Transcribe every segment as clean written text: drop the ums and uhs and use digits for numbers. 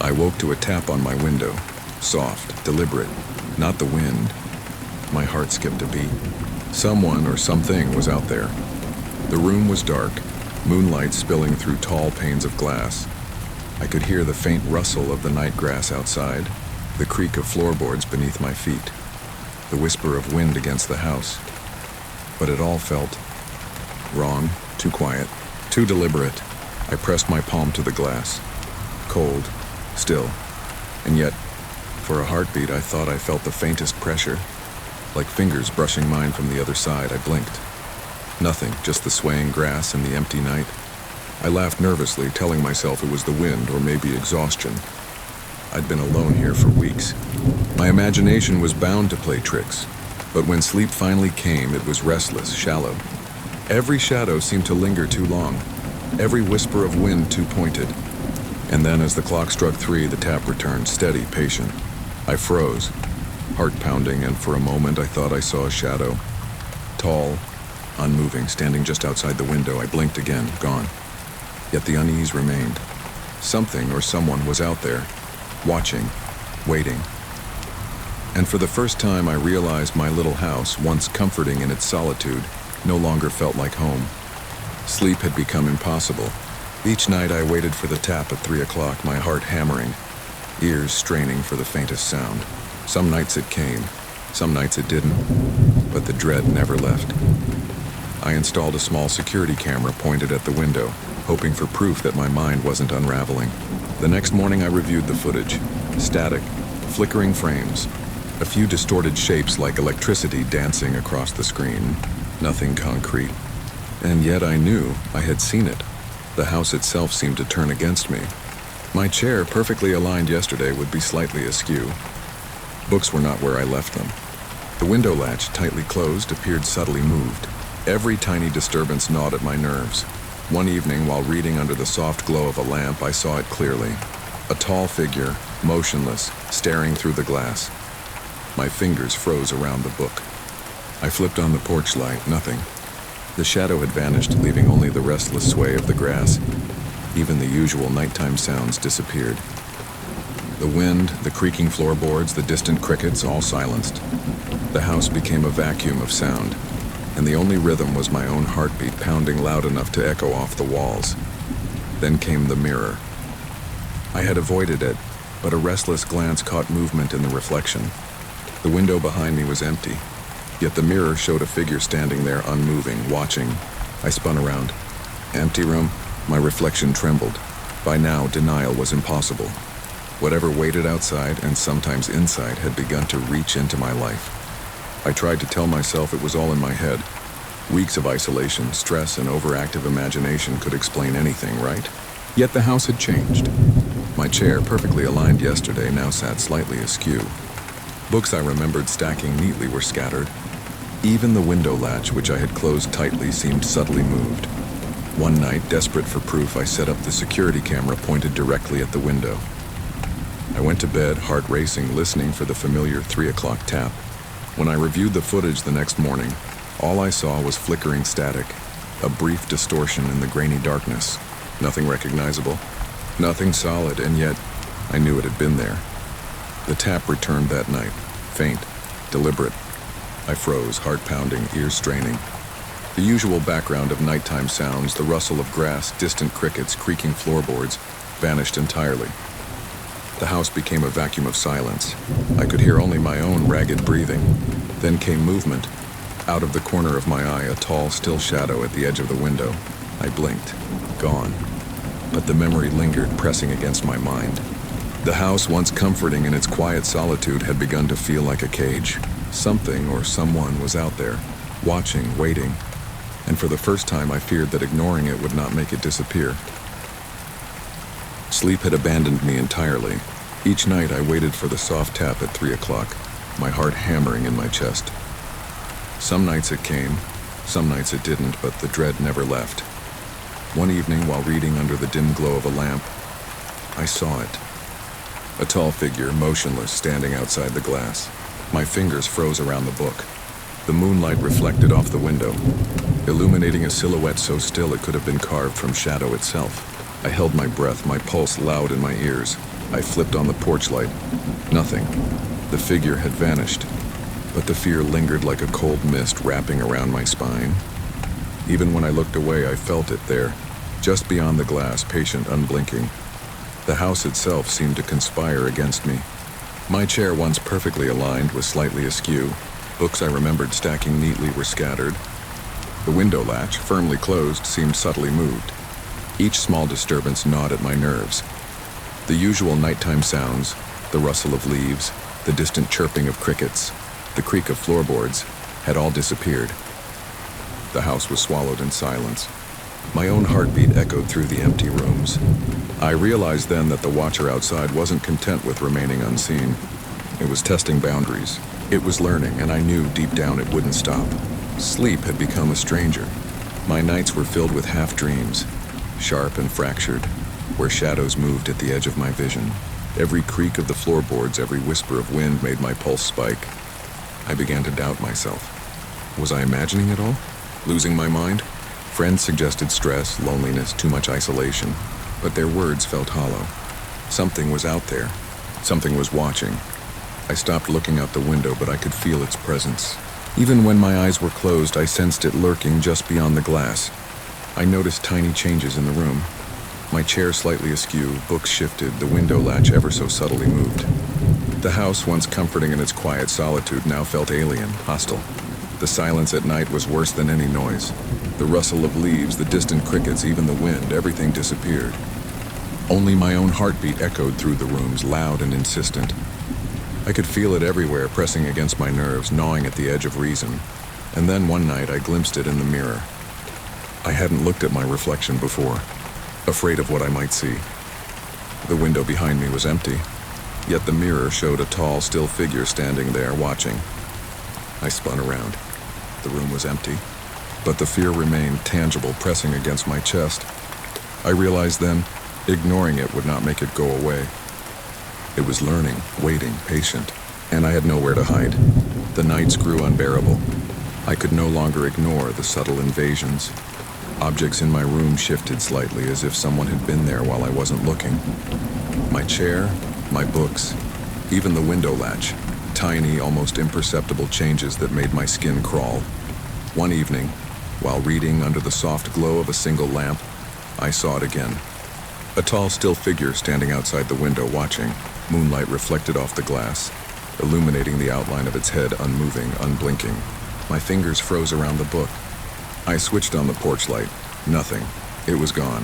I woke to a tap on my window, soft, deliberate, not the wind. My heart skipped a beat. Someone or something was out there. The room was dark, moonlight spilling through tall panes of glass. I could hear the faint rustle of the night grass outside, the creak of floorboards beneath my feet, the whisper of wind against the house. But it all felt wrong, too quiet, too deliberate. I pressed my palm to the glass. Cold, still, and yet, for a heartbeat, I thought I felt the faintest pressure. Like fingers brushing mine from the other side, I blinked. Nothing, just the swaying grass and the empty night. I laughed nervously, telling myself it was the wind or maybe exhaustion. I'd been alone here for weeks. My imagination was bound to play tricks, but when sleep finally came, it was restless, shallow. Every shadow seemed to linger too long, every whisper of wind too pointed. And then as the clock struck 3, the tap returned, steady, patient. I froze, heart pounding, and for a moment I thought I saw a shadow. Tall, unmoving, standing just outside the window. I blinked again, gone. Yet the unease remained. Something or someone was out there, watching, waiting. And for the first time I realized my little house, once comforting in its solitude, no longer felt like home. Sleep had become impossible. Each night I waited for the tap at 3 o'clock, my heart hammering, ears straining for the faintest sound. Some nights it came, some nights it didn't, but the dread never left. I installed a small security camera pointed at the window, hoping for proof that my mind wasn't unraveling. The next morning I reviewed the footage. Static, flickering frames, a few distorted shapes like electricity dancing across the screen. Nothing concrete. And yet I knew I had seen it. The house itself seemed to turn against me. My chair, perfectly aligned yesterday, would be slightly askew. Books were not where I left them. The window latch, tightly closed, appeared subtly moved. Every tiny disturbance gnawed at my nerves. One evening, while reading under the soft glow of a lamp, I saw it clearly. A tall figure, motionless, staring through the glass. My fingers froze around the book. I flipped on the porch light, nothing. The shadow had vanished, leaving only the restless sway of the grass. Even the usual nighttime sounds disappeared. The wind, the creaking floorboards, the distant crickets, all silenced. The house became a vacuum of sound, and the only rhythm was my own heartbeat pounding loud enough to echo off the walls. Then came the mirror. I had avoided it, but a restless glance caught movement in the reflection. The window behind me was empty, yet the mirror showed a figure standing there unmoving, watching. I spun around. Empty room? My reflection trembled. By now, denial was impossible. Whatever waited outside and sometimes inside had begun to reach into my life. I tried to tell myself it was all in my head. Weeks of isolation, stress, and overactive imagination could explain anything, right? Yet the house had changed. My chair, perfectly aligned yesterday, now sat slightly askew. Books I remembered stacking neatly were scattered. Even the window latch, which I had closed tightly, seemed subtly moved. One night, desperate for proof, I set up the security camera pointed directly at the window. I went to bed, heart racing, listening for the familiar 3 o'clock tap. When I reviewed the footage the next morning, all I saw was flickering static, a brief distortion in the grainy darkness. Nothing recognizable, nothing solid, and yet I knew it had been there. The tap returned that night, faint, deliberate. I froze, heart pounding, ears straining. The usual background of nighttime sounds, the rustle of grass, distant crickets, creaking floorboards, vanished entirely. The house became a vacuum of silence. I could hear only my own ragged breathing. Then came movement. Out of the corner of my eye, a tall, still shadow at the edge of the window. I blinked. Gone. But the memory lingered, pressing against my mind. The house, once comforting in its quiet solitude, had begun to feel like a cage. Something or someone was out there, watching, waiting. And for the first time, I feared that ignoring it would not make it disappear. Sleep had abandoned me entirely. Each night I waited for the soft tap at 3 o'clock, my heart hammering in my chest. Some nights it came, some nights it didn't, but the dread never left. One evening, while reading under the dim glow of a lamp, I saw it. A tall figure, motionless, standing outside the glass. My fingers froze around the book. The moonlight reflected off the window, illuminating a silhouette so still it could have been carved from shadow itself. I held my breath, my pulse loud in my ears. I flipped on the porch light. Nothing. The figure had vanished, but the fear lingered like a cold mist wrapping around my spine. Even when I looked away, I felt it there, just beyond the glass, patient, unblinking. The house itself seemed to conspire against me. My chair, once perfectly aligned, was slightly askew. Books I remembered stacking neatly were scattered. The window latch, firmly closed, seemed subtly moved. Each small disturbance gnawed at my nerves. The usual nighttime sounds, the rustle of leaves, the distant chirping of crickets, the creak of floorboards, had all disappeared. The house was swallowed in silence. My own heartbeat echoed through the empty rooms. I realized then that the watcher outside wasn't content with remaining unseen. It was testing boundaries. It was learning, and I knew deep down it wouldn't stop. Sleep had become a stranger. My nights were filled with half-dreams, sharp and fractured, where shadows moved at the edge of my vision. Every creak of the floorboards, every whisper of wind made my pulse spike. I began to doubt myself. Was I imagining it all? Losing my mind? Friends suggested stress, loneliness, too much isolation, but their words felt hollow. Something was out there. Something was watching. I stopped looking out the window, but I could feel its presence. Even when my eyes were closed, I sensed it lurking just beyond the glass. I noticed tiny changes in the room. My chair slightly askew, books shifted, the window latch ever so subtly moved. The house, once comforting in its quiet solitude, now felt alien, hostile. The silence at night was worse than any noise. The rustle of leaves, the distant crickets, even the wind, everything disappeared. Only my own heartbeat echoed through the rooms, loud and insistent. I could feel it everywhere, pressing against my nerves, gnawing at the edge of reason. And then one night I glimpsed it in the mirror. I hadn't looked at my reflection before, afraid of what I might see. The window behind me was empty, yet the mirror showed a tall, still figure standing there, watching. I spun around. The room was empty, but the fear remained tangible, pressing against my chest. I realized then, ignoring it would not make it go away. It was learning, waiting, patient, and I had nowhere to hide. The nights grew unbearable. I could no longer ignore the subtle invasions. Objects in my room shifted slightly, as if someone had been there while I wasn't looking. My chair, my books, even the window latch, tiny, almost imperceptible changes that made my skin crawl. One evening, while reading under the soft glow of a single lamp, I saw it again. A tall, still figure standing outside the window watching, moonlight reflected off the glass, illuminating the outline of its head, unmoving, unblinking. My fingers froze around the book. I switched on the porch light. Nothing. It was gone.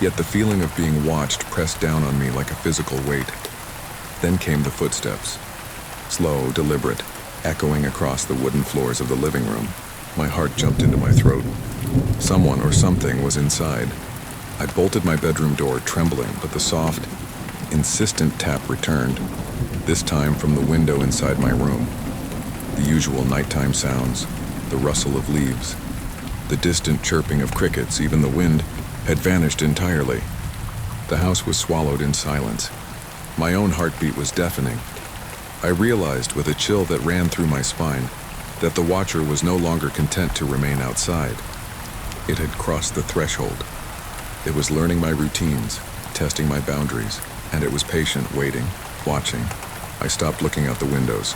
Yet the feeling of being watched pressed down on me like a physical weight. Then came the footsteps. Slow, deliberate, echoing across the wooden floors of the living room. My heart jumped into my throat. Someone or something was inside. I bolted my bedroom door, trembling, but the soft, insistent tap returned, this time from the window inside my room. The usual nighttime sounds, the rustle of leaves, the distant chirping of crickets, even the wind, had vanished entirely. The house was swallowed in silence. My own heartbeat was deafening. I realized with a chill that ran through my spine that the watcher was no longer content to remain outside. It had crossed the threshold. It was learning my routines, testing my boundaries, and it was patient, waiting, watching. I stopped looking out the windows.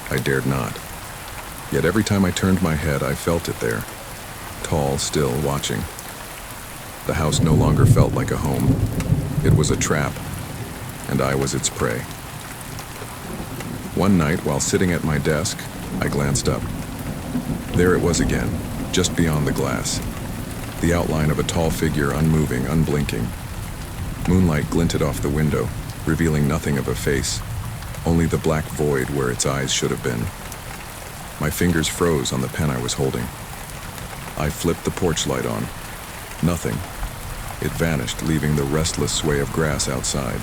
I dared not. Yet every time I turned my head, I felt it there, tall, still, watching. The house no longer felt like a home. It was a trap, and I was its prey. One night, while sitting at my desk, I glanced up. There it was again, just beyond the glass. The outline of a tall figure, unmoving, unblinking. Moonlight glinted off the window, revealing nothing of a face, only the black void where its eyes should have been. My fingers froze on the pen I was holding. I flipped the porch light on. Nothing. It vanished, leaving the restless sway of grass outside.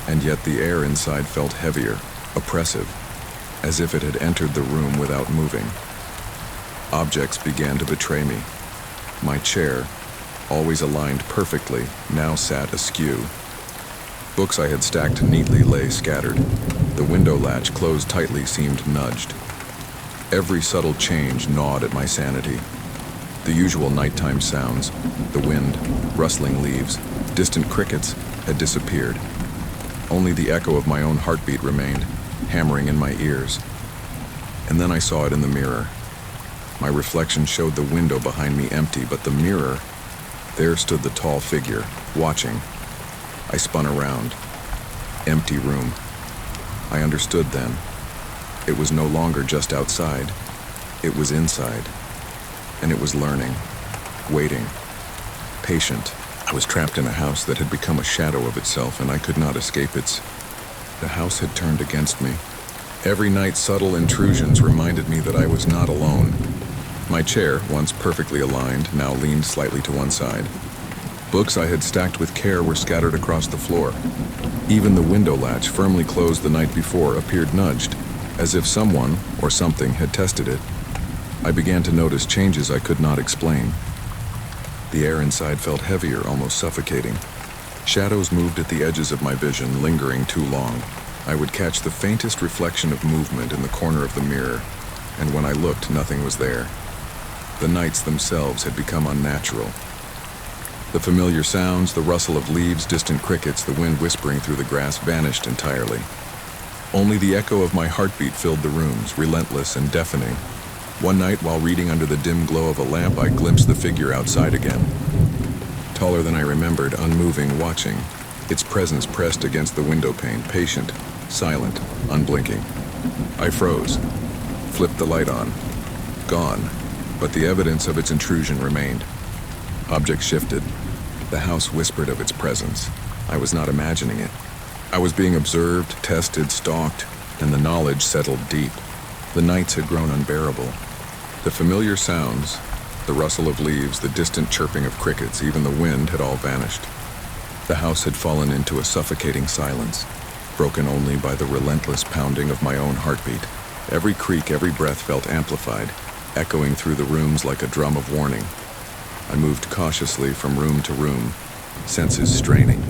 And yet the air inside felt heavier, oppressive, as if it had entered the room without moving. Objects began to betray me. My chair, always aligned perfectly, now sat askew. Books I had stacked neatly lay scattered. The window latch closed tightly seemed nudged. Every subtle change gnawed at my sanity. The usual nighttime sounds, the wind, rustling leaves, distant crickets, had disappeared. Only the echo of my own heartbeat remained, hammering in my ears. And then I saw it in the mirror. My reflection showed the window behind me empty, but the mirror, there stood the tall figure, watching. I spun around. Empty room. I understood then. It was no longer just outside. It was inside. And it was learning, waiting, patient. I was trapped in a house that had become a shadow of itself, and I could not escape its. The house had turned against me. Every night, subtle intrusions reminded me that I was not alone. My chair, once perfectly aligned, now leaned slightly to one side. Books I had stacked with care were scattered across the floor. Even the window latch, firmly closed the night before, appeared nudged, as if someone or something had tested it. I began to notice changes I could not explain. The air inside felt heavier, almost suffocating. Shadows moved at the edges of my vision, lingering too long. I would catch the faintest reflection of movement in the corner of the mirror, and when I looked, nothing was there. The nights themselves had become unnatural. The familiar sounds, the rustle of leaves, distant crickets, the wind whispering through the grass vanished entirely. Only the echo of my heartbeat filled the rooms, relentless and deafening. One night, while reading under the dim glow of a lamp, I glimpsed the figure outside again. Taller than I remembered, unmoving, watching. Its presence pressed against the window pane, patient, silent, unblinking. I froze, flipped the light on. Gone, but the evidence of its intrusion remained. Objects shifted. The house whispered of its presence. I was not imagining it. I was being observed, tested, stalked, and the knowledge settled deep. The nights had grown unbearable. The familiar sounds, the rustle of leaves, the distant chirping of crickets, even the wind had all vanished. The house had fallen into a suffocating silence, broken only by the relentless pounding of my own heartbeat. Every creak, every breath felt amplified, echoing through the rooms like a drum of warning. I moved cautiously from room to room, senses straining.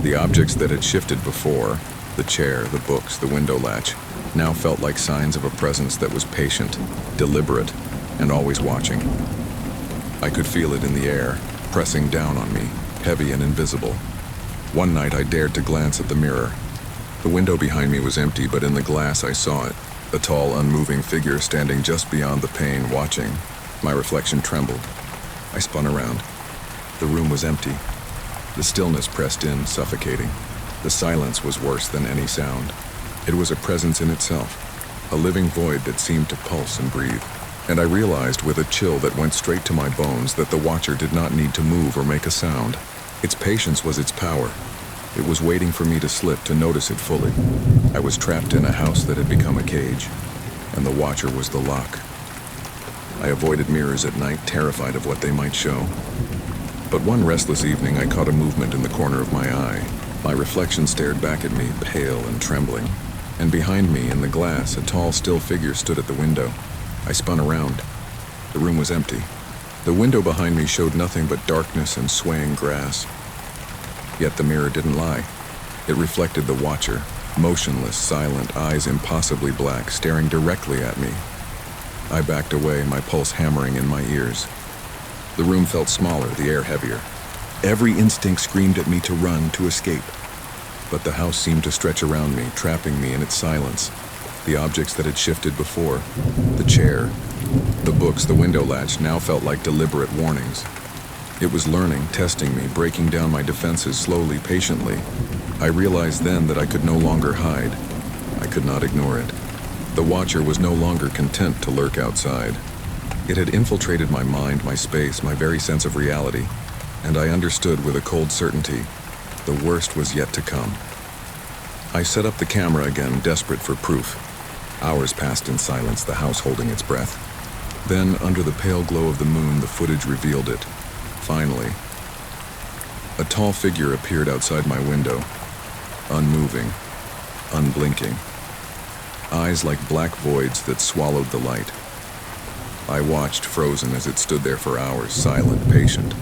The objects that had shifted before, the chair, the books, the window latch, now felt like signs of a presence that was patient, deliberate, and always watching. I could feel it in the air, pressing down on me, heavy and invisible. One night I dared to glance at the mirror. The window behind me was empty, but in the glass I saw it, a tall, unmoving figure standing just beyond the pane, watching. My reflection trembled. I spun around. The room was empty. The stillness pressed in, suffocating. The silence was worse than any sound. It was a presence in itself, a living void that seemed to pulse and breathe. And I realized with a chill that went straight to my bones that the watcher did not need to move or make a sound. Its patience was its power. It was waiting for me to slip, to notice it fully. I was trapped in a house that had become a cage, and the watcher was the lock. I avoided mirrors at night, terrified of what they might show. But one restless evening I caught a movement in the corner of my eye. My reflection stared back at me, pale and trembling. And behind me, in the glass, a tall, still figure stood at the window. I spun around. The room was empty. The window behind me showed nothing but darkness and swaying grass. Yet the mirror didn't lie. It reflected the watcher, motionless, silent, eyes impossibly black, staring directly at me. I backed away, my pulse hammering in my ears. The room felt smaller, the air heavier. Every instinct screamed at me to run, to escape. But the house seemed to stretch around me, trapping me in its silence. The objects that had shifted before, the chair, the books, the window latch, now felt like deliberate warnings. It was learning, testing me, breaking down my defenses slowly, patiently. I realized then that I could no longer hide. I could not ignore it. The watcher was no longer content to lurk outside. It had infiltrated my mind, my space, my very sense of reality. And I understood with a cold certainty, the worst was yet to come. I set up the camera again, desperate for proof. Hours passed in silence, the house holding its breath. Then, under the pale glow of the moon, the footage revealed it. Finally, a tall figure appeared outside my window, unmoving, unblinking. Eyes like black voids that swallowed the light. I watched, frozen, as it stood there for hours, silent, patient.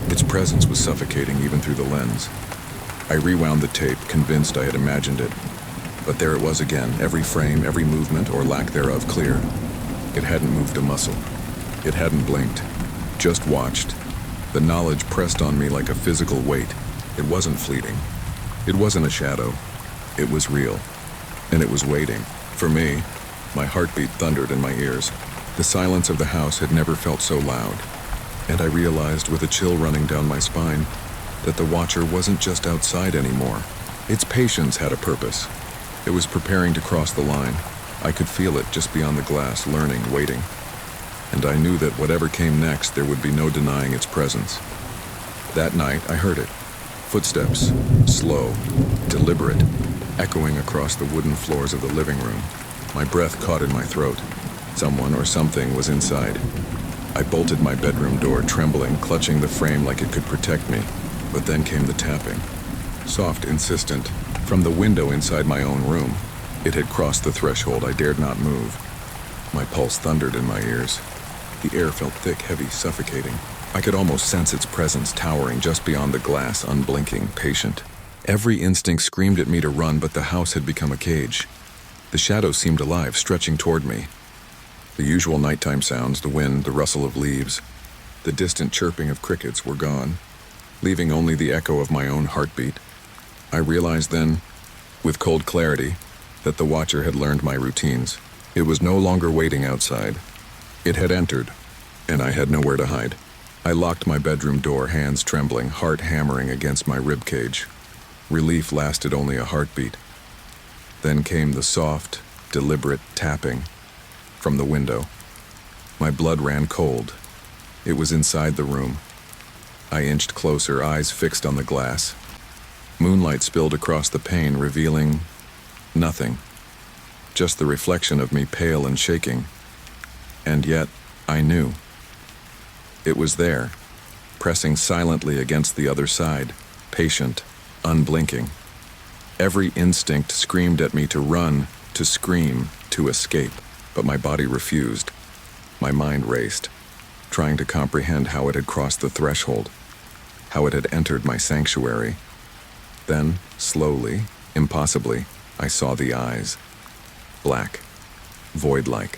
Its presence was suffocating even through the lens. I rewound the tape, convinced I had imagined it. But there it was again, every frame, every movement, or lack thereof, clear. It hadn't moved a muscle. It hadn't blinked. Just watched. The knowledge pressed on me like a physical weight. It wasn't fleeting. It wasn't a shadow. It was real. And it was waiting. For me, my heartbeat thundered in my ears. The silence of the house had never felt so loud. And I realized with a chill running down my spine that the watcher wasn't just outside anymore. Its patience had a purpose. It was preparing to cross the line. I could feel it just beyond the glass, learning, waiting. And I knew that whatever came next, there would be no denying its presence. That night, I heard it. Footsteps, slow, deliberate, echoing across the wooden floors of the living room. My breath caught in my throat. Someone or something was inside. I bolted my bedroom door, trembling, clutching the frame like it could protect me. But then came the tapping. Soft, insistent, from the window inside my own room. It had crossed the threshold. I dared not move. My pulse thundered in my ears. The air felt thick, heavy, suffocating. I could almost sense its presence towering just beyond the glass, unblinking, patient. Every instinct screamed at me to run, but the house had become a cage. The shadows seemed alive, stretching toward me. The usual nighttime sounds, the wind, the rustle of leaves, the distant chirping of crickets were gone, leaving only the echo of my own heartbeat. I realized then, with cold clarity, that the watcher had learned my routines. It was no longer waiting outside. It had entered, and I had nowhere to hide. I locked my bedroom door, hands trembling, heart hammering against my ribcage. Relief lasted only a heartbeat. Then came the soft, deliberate tapping from the window. My blood ran cold. It was inside the room. I inched closer, eyes fixed on the glass. Moonlight spilled across the pane, revealing nothing. Just the reflection of me, pale and shaking. And yet, I knew. It was there, pressing silently against the other side, patient, unblinking. Every instinct screamed at me to run, to scream, to escape, but my body refused. My mind raced, trying to comprehend how it had crossed the threshold, how it had entered my sanctuary. Then, slowly, impossibly, I saw the eyes. Black, void-like.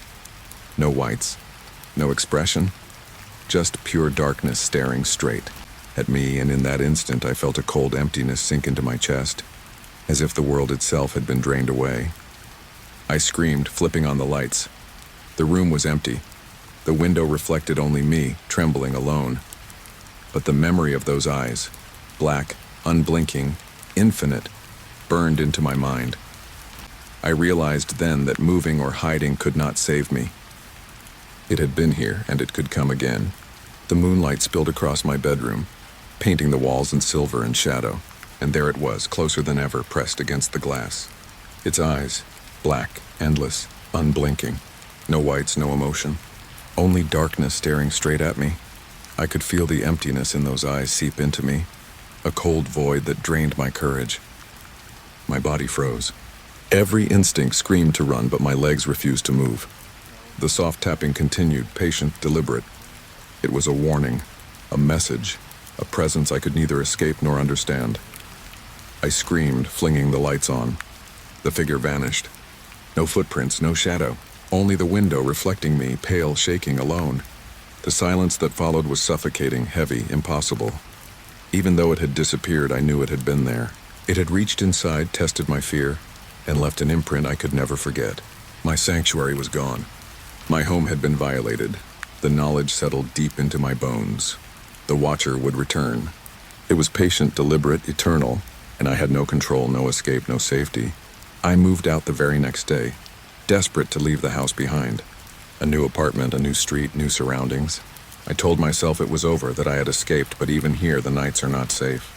No whites, no expression, just pure darkness staring straight at me, and in that instant I felt a cold emptiness sink into my chest, as if the world itself had been drained away. I screamed, flipping on the lights. The room was empty. The window reflected only me, trembling alone. But the memory of those eyes, black, unblinking, infinite, burned into my mind. I realized then that moving or hiding could not save me. It had been here, and it could come again. The moonlight spilled across my bedroom, painting the walls in silver and shadow, and there it was, closer than ever, pressed against the glass. Its eyes, black, endless, unblinking. No whites, no emotion. Only darkness staring straight at me. I could feel the emptiness in those eyes seep into me, a cold void that drained my courage. My body froze. Every instinct screamed to run, but my legs refused to move. The soft tapping continued, patient, deliberate. It was a warning, a message, a presence I could neither escape nor understand. I screamed, flinging the lights on. The figure vanished. No footprints, no shadow. Only the window reflecting me, pale, shaking, alone. The silence that followed was suffocating, heavy, impossible. Even though it had disappeared, I knew it had been there. It had reached inside, tested my fear, and left an imprint I could never forget. My sanctuary was gone. My home had been violated. The knowledge settled deep into my bones. The watcher would return. It was patient, deliberate, eternal, and I had no control, no escape, no safety. I moved out the very next day, desperate to leave the house behind. A new apartment, a new street, new surroundings. I told myself it was over, that I had escaped, but even here the nights are not safe.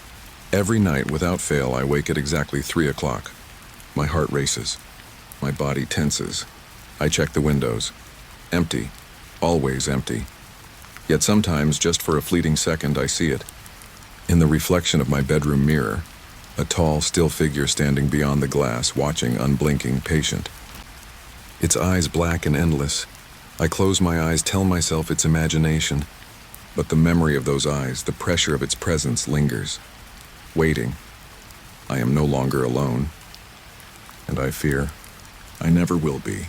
Every night, without fail, I wake at exactly 3 o'clock. My heart races. My body tenses. I check the windows. Empty. Always empty. Yet sometimes, just for a fleeting second, I see it. In the reflection of my bedroom mirror, a tall, still figure standing beyond the glass, watching, unblinking, patient. Its eyes black and endless. I close my eyes, tell myself it's imagination. But the memory of those eyes, the pressure of its presence lingers. Waiting. I am no longer alone. And I fear I never will be.